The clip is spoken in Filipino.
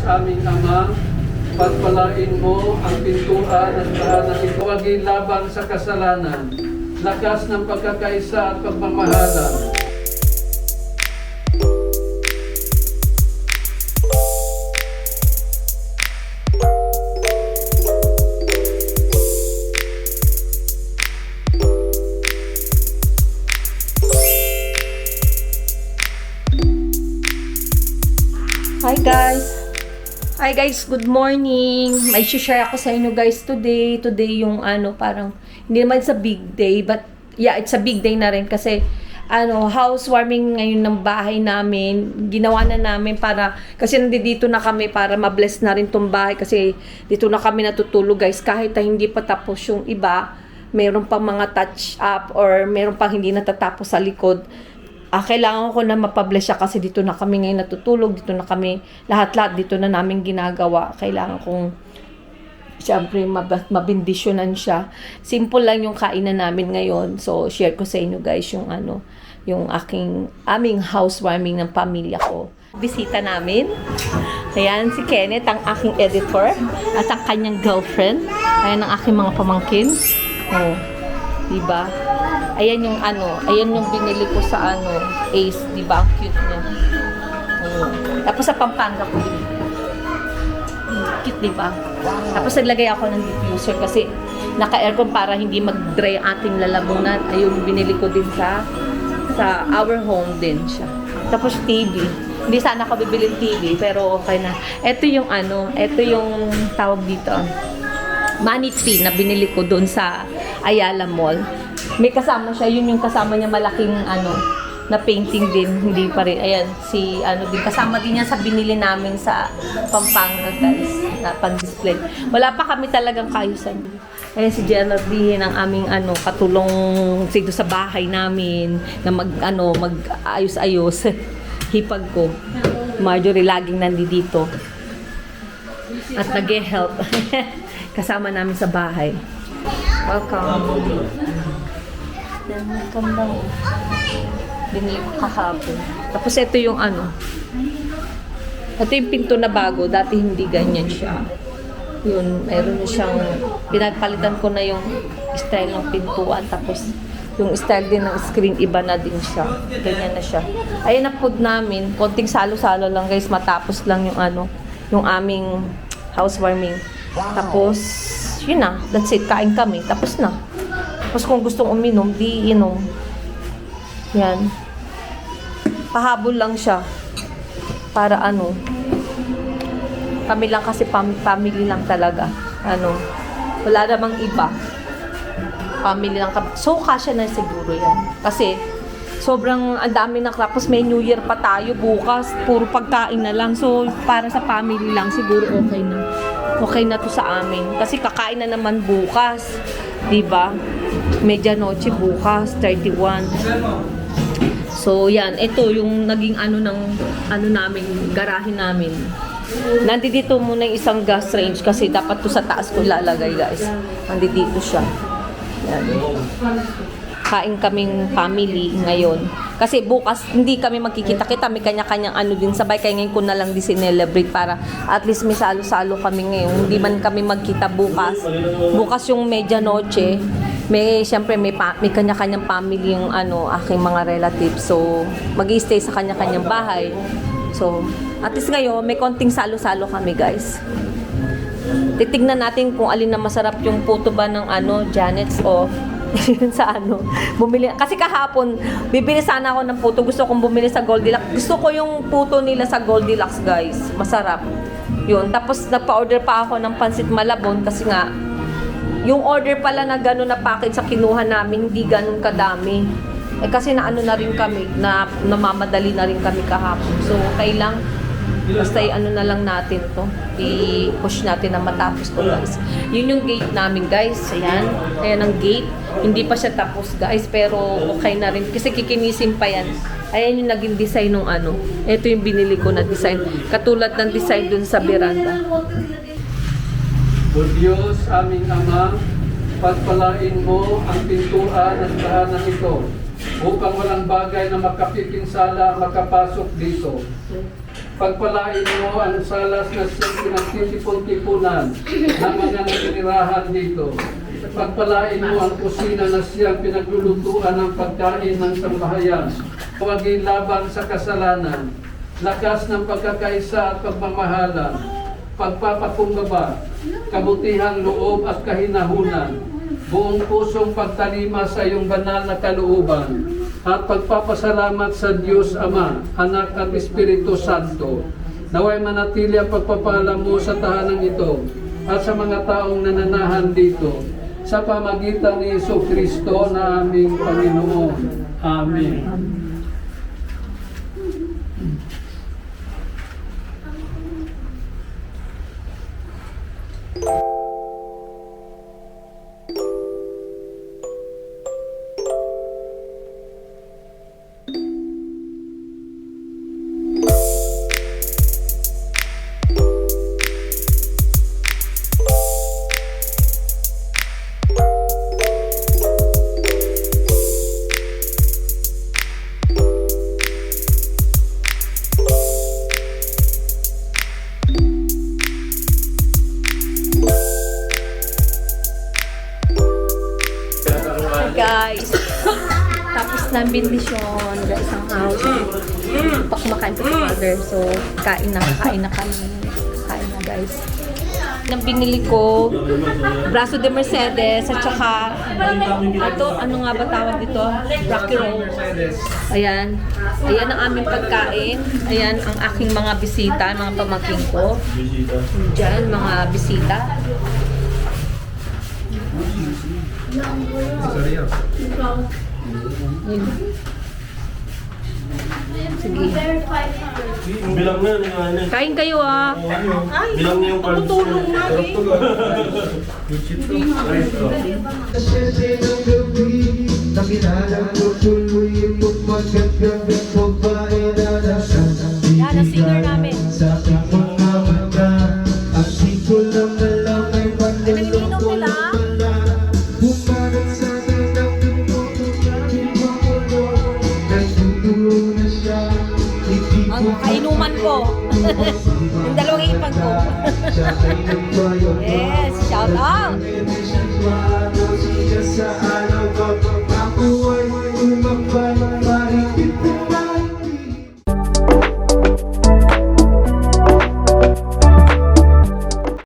aming Ama, pagpalain mo ang pintuan at tahanan ito. Huwagin laban sa kasalanan, lakas ng pagkakaisa at pagmamahalan. Hi guys, good morning. May share ako sa inyo guys today. Today yung parang hindi naman sa big day, but yeah, it's a big day na rin kasi housewarming ngayon ng bahay namin. Ginawa na namin kasi nandito na kami para ma-bless na rin tong bahay kasi dito na kami natutulog guys. Kahit hindi pa tapos yung iba, meron pang mga touch up or meron pang hindi natatapos sa likod. Kailangan ko na mapabless siya kasi dito na kami ngayon natutulog, dito na kami, lahat-lahat dito na namin ginagawa. Kailangan kong, siyempre, mabindisyonan siya. Simple lang yung kainan namin ngayon. So, share ko sa inyo guys yung yung aming housewarming ng pamilya ko. Bisita namin. Ayan, si Kenneth, ang aking editor, at ang kanyang girlfriend. Ayan ang aking mga pamangkin. Oh, diba? Ayan yung ayan yung binili ko sa Ace, di ba? Ang cute niya. Tapos sa Pampanga ko din. Cute, di ba? Tapos naglagay ako ng diffuser kasi naka-aircon para hindi mag-dry ang ating lalamunan. Ayun, binili ko din sa our home din siya. Tapos TV. Hindi sana ako bibili TV, pero okay na. Ito yung ito yung tawag dito. Money tree na binili ko doon sa Ayala Mall. May kasama siya, yun yung kasama niya malaking na painting din, hindi pa rin. Ayan, din kasama din yan sa binili namin sa Pampanga guys, na pan-display. Wala pa kami talagang kayusan. Ayan si Geraldine, ang aming katulong dito sa bahay namin na mag-ayos-ayos. Hipag ko. Marjorie laging nandito. At nag-help. Kasama namin sa bahay. Welcome. Welcome lang. Binili ko kahapon. Tapos ito yung ito yung pinto na bago. Dati hindi ganyan siya. Yun, meron na siyang pinagpalitan ko na yung style ng pintuan. Tapos yung style din ng screen, iba na din siya. Ganyan na siya. Ayan na food namin. Konting salo-salo lang guys. Matapos lang yung aming housewarming. Tapos, yun na. That's it. Kain kami. Tapos na. Tapos kung gustong uminom, di inom. Yan. Pahabol lang siya. Para kami lang kasi family lang talaga. Wala namang iba. Family lang kami. So, kasya na siguro yan. Kasi, sobrang ang dami na tapos may New Year pa tayo bukas. Puro pagkain na lang. So, para sa family lang, siguro okay na. Okay na to sa amin. Kasi kakain na naman bukas. Diba? Medianoche bukas, 31. So, yan. Ito yung naging namin, garahe namin. Nandito muna yung isang gas range kasi dapat to sa taas ko ilalagay, guys. Nandito siya. Yan. Kain kaming family ngayon. Kasi bukas, hindi kami magkikita-kita. May kanya-kanyang din sabay. Kaya ngayon ko na lang di-celebrate para at least may salo-salo kami ngayon. Hindi man kami magkita bukas. Bukas yung medianoche. Siyempre may kanya-kanyang family yung aking mga relatives. So, mag-i-stay sa kanya-kanyang bahay. So, at least ngayon, may konting salo-salo kami, guys. Titignan natin kung alin na masarap yung puto ba ng Janet's o sa bumili. Kasi kahapon, bibili sana ako ng puto. Gusto kong bumili sa Goldilocks. Gusto ko yung puto nila sa Goldilocks, guys. Masarap. Yun. Tapos, nagpa-order pa ako ng pansit malabon kasi nga, yung order pala na gano'n na package sa kinuha namin, hindi gano'n kadami. Kasi na rin kami, namamadali na rin kami kahapon. So, kailang, basta na lang natin to. I-push natin na matapos to, guys. Yun yung gate namin, guys. Ayan. Ayan ang gate. Hindi pa siya tapos, guys. Pero okay na rin. Kasi kikinisin pa yan. Ayan yung naging design ng Ito yung binili ko na design. Katulad ng design dun sa veranda. O Diyos, aming Ama, pagpalain mo ang pintuan at tahanan ito. upang walang bagay na makapipinsala makapasok dito. Pagpalain mo ang salas na siyang pinagtitipon-tipunan ng mga naninirahan dito. Pagpalain mo ang kusina na siyang pinaglulutuan ng pagkain ng sambahayan. Huwagin laban sa kasalanan, lakas ng pagkakaisa at pagmamahalan, pagpapakumbaba, kabutihan loob at kahinahunan, buong pusong pagtalima sa iyong banal na kalooban, at pagpapasalamat sa Diyos Ama, Anak at Espiritu Santo. Naway manatili ang pagpapala mo sa tahanang ito at sa mga taong nananahan dito sa pamagitan ni Jesucristo na aming Panginoon. Amen. Guys, tapos na ang bendisyon sa isang house. Kumakain ko sa mother. So, kain na kami. Kain na guys. Nang binili ko, Braso de Mercedes, at saka, ano nga ba tawag dito? Rocky Road. Ayan. Ayan ang aming pagkain. Ayan ang aking mga bisita, mga pamangkin ko. Diyan, mga bisita. Sige. Bilang na ano. Kain kayo ah. Bilang niya yung cards. Tutulong na Yan ang singer namin. Pinag-inom nila. Ang kainuman ko. Yung dalawang ipag ko. Yes, shout out.